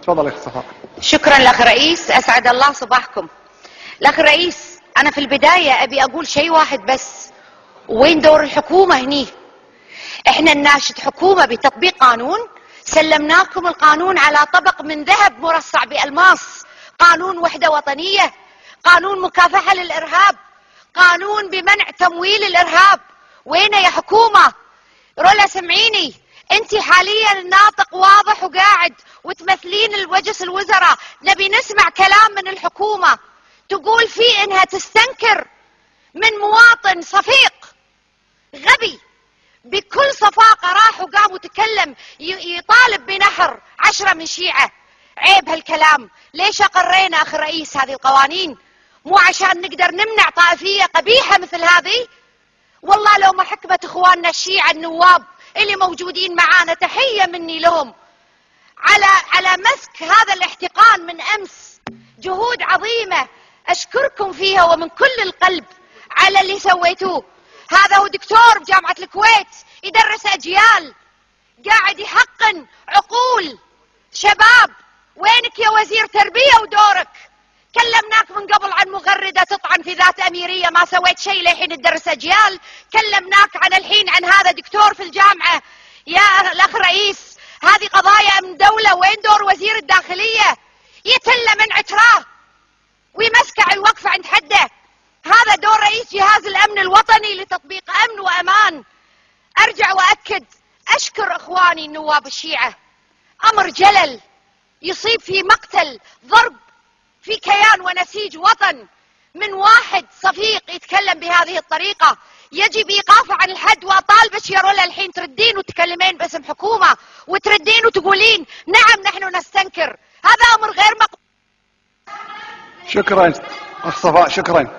تفضل يا اخ صفاء. شكرا الاخ رئيس، اسعد الله صباحكم. الاخ رئيس، انا في البداية ابي اقول شيء واحد بس، وين دور الحكومة هني؟ احنا نناشد حكومة بتطبيق قانون، سلمناكم القانون على طبق من ذهب مرصع بألماس، قانون وحدة وطنية، قانون مكافحة للإرهاب، قانون بمنع تمويل الإرهاب. وين يا حكومة؟ رولا سمعيني، انت حاليا الناطق واضح وقاعد وتمثلين الوجس الوزراء، نبي نسمع كلام من الحكومة تقول فيه انها تستنكر من مواطن صفيق غبي بكل صفاقة راح وقام وتكلم يطالب بنحر 10 من شيعة. عيب هالكلام. ليش أقرينا أخي الرئيس هذه القوانين؟ مو عشان نقدر نمنع طائفية قبيحة مثل هذه؟ والله لو ما حكمت إخواننا الشيعة النواب اللي موجودين معانا، تحية مني لهم على مسك هذا الاحتقان من أمس. جهود عظيمة أشكركم فيها ومن كل القلب على اللي سويتوه. هذا هو دكتور بجامعة الكويت يدرس أجيال، قاعد يحقن عقول شباب. وينك يا وزير تربية ودورك؟ كلمناك من قبل عن مغردة تطعن في ذات أميرية، ما سويت شيء لحين تدرس أجيال. كلمناك عن الحين عن هذا دكتور في الجامعة. يا الأخ رئيس، هذه قضايا أمن دولة، وين دور وزير الداخلية؟ يتل من عتراه ويمسكع الوقفة عند حده. هذا دور رئيس جهاز الأمن الوطني لتطبيق أمن وأمان. أرجع وأكد، أشكر إخواني النواب الشيعة، أمر جلل يصيب في مقتل ضرب في كيان ونسيج وطن من واحد صفيق يتكلم بهذه الطريقة، يجب إيقافه عن الحد. وأطالبك يا رولا الحين تردين وتكلمين باسم حكومة وتردين وتقولين نعم نحن نستنكر، هذا أمر غير مقبول. شكرا أخ صفاء، شكرا.